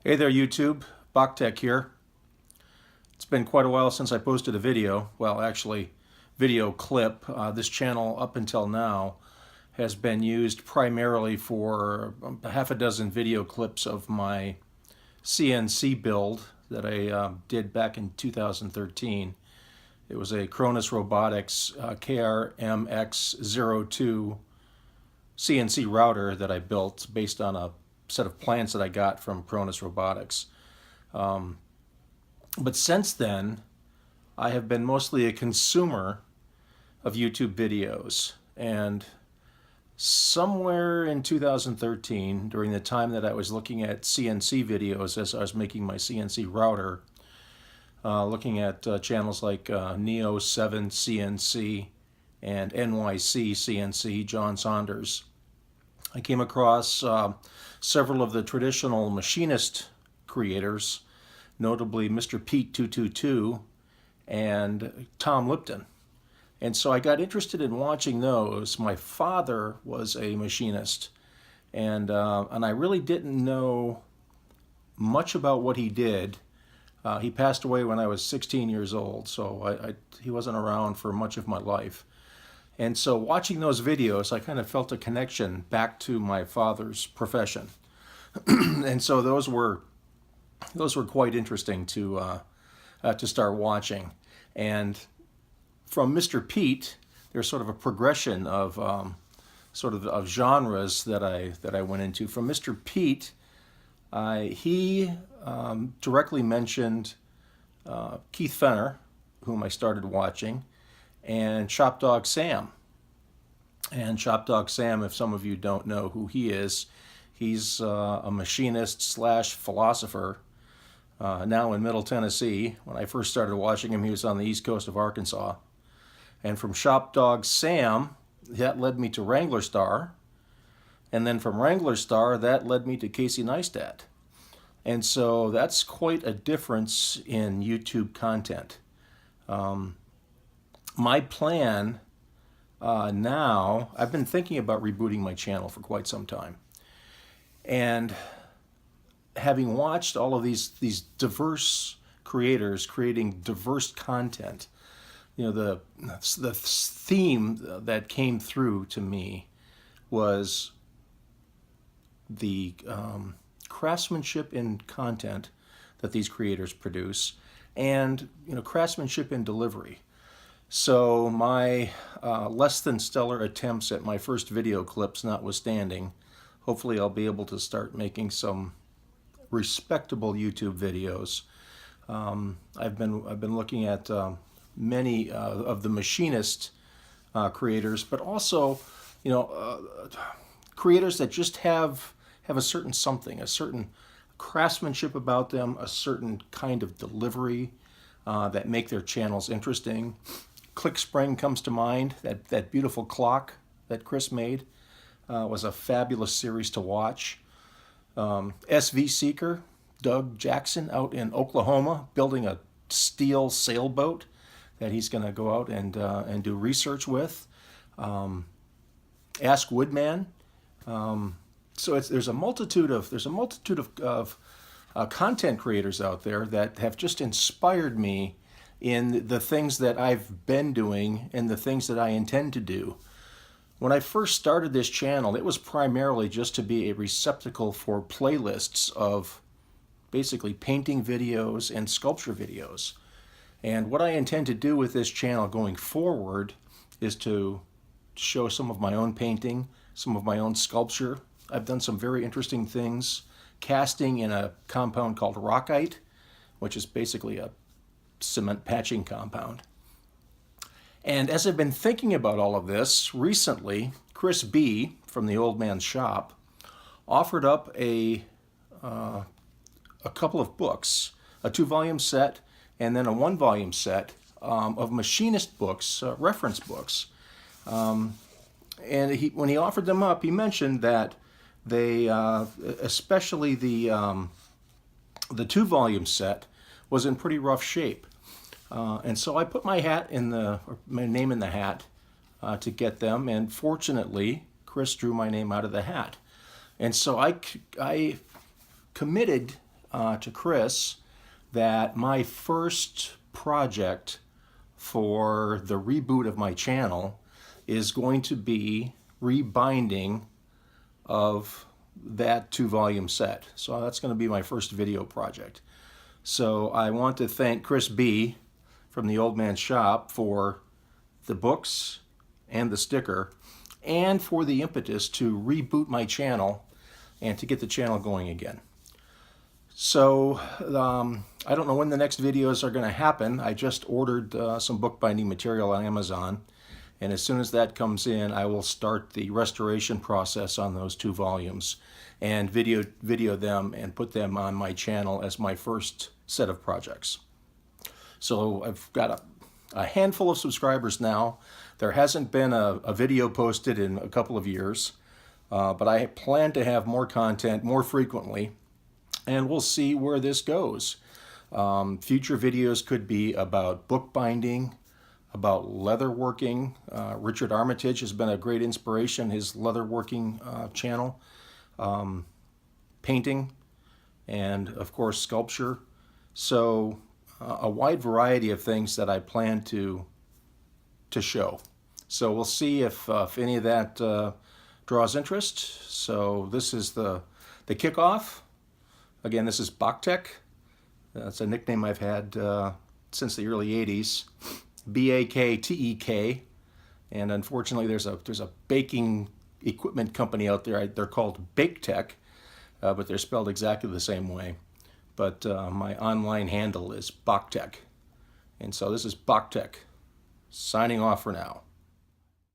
Hey there YouTube, BachTech here. It's been quite a while since I posted a video, well actually video clip. This channel up until now has been used primarily for half a dozen video clips of my CNC build that I did back in 2013. It was a Cronus Robotics KRMX02 CNC router that I built based on a set of plans that I got from Cronus Robotics. But since then, I have been mostly a consumer of YouTube videos. And somewhere in 2013, during the time that I was looking at CNC videos as I was making my CNC router, looking at channels like Neo 7 CNC and NYC CNC, John Saunders, I came across several of the traditional machinist creators, notably Mr. Pete 222 and Tom Lipton. And so I got interested in watching those. My father was a machinist, and I really didn't know much about what he did. He passed away when I was 16 years old, so he wasn't around for much of my life. And so watching those videos, I kind of felt a connection back to my father's profession. And so those were quite interesting to start watching. And from Mr. Pete, there's sort of a progression of of genres that I went into. From Mr. Pete, he directly mentioned Keith Fenner, whom I started watching, and Shop Dog Sam. And Shop Dog Sam, if some of you don't know who he is, he's a machinist slash philosopher now in Middle Tennessee. When I first started watching him, he was on the east coast of Arkansas. And from Shop Dog Sam, that led me to Wrangler Star. And then from Wrangler Star, that led me to Casey Neistat. And so that's quite a difference in YouTube content. My plan now, I've been thinking about rebooting my channel for quite some time. And having watched all of these diverse creators creating diverse content, you know, the theme that came through to me was the craftsmanship in content that these creators produce, and craftsmanship in delivery. So my less than stellar attempts at my first video clips notwithstanding, hopefully I'll be able to start making some respectable YouTube videos. I've been looking at many of the machinist creators, but also creators that just have a certain something, a certain craftsmanship about them, a certain kind of delivery that make their channels interesting. ClickSpring comes to mind. That beautiful clock that Chris made was a fabulous series to watch. SV Seeker, Doug Jackson out in Oklahoma, building a steel sailboat that he's going to go out and do research with. Ask Woodman. So there's a multitude of content creators out there that have just inspired me in the things that I've been doing and the things that I intend to do. When I first started this channel, it was primarily just to be a receptacle for playlists of basically painting videos and sculpture videos. And what I intend to do with this channel going forward is to show some of my own painting, some of my own sculpture. I've done some very interesting things, casting in a compound called rockite, which is basically a cement patching compound. And as I've been thinking about all of this, recently, Chris B. from the Old Man's Shop offered up a couple of books, a 2-volume set and then a 1-volume set of machinist books, reference books. And when he offered them up, he mentioned that they, especially the 2-volume set, was in pretty rough shape. And so I put my name in the hat to get them, and fortunately, Chris drew my name out of the hat. And so I committed to Chris that my first project for the reboot of my channel is going to be rebinding of that 2-volume set. So that's going to be my first video project. So I want to thank Chris B. from the Old Man's Shop for the books and the sticker, and for the impetus to reboot my channel and to get the channel going again. So I don't know when the next videos are going to happen. I just ordered some bookbinding material on Amazon, and as soon as that comes in, I will start the restoration process on those 2 volumes and video them and put them on my channel as my first set of projects. So I've got a handful of subscribers now. There hasn't been a video posted in a couple of years, but I plan to have more content more frequently, and we'll see where this goes. Future videos could be about bookbinding, about leatherworking. Richard Armitage has been a great inspiration, his leatherworking channel, painting, and of course sculpture. So a wide variety of things that I plan to show. So we'll see if any of that draws interest. So this is the kickoff. Again, this is Baktek. That's a nickname I've had since the early 80s. Baktek. And unfortunately, there's a baking equipment company out there. They're called BakeTech, but they're spelled exactly the same way. But my online handle is Baktek. And so this is Baktek, signing off for now.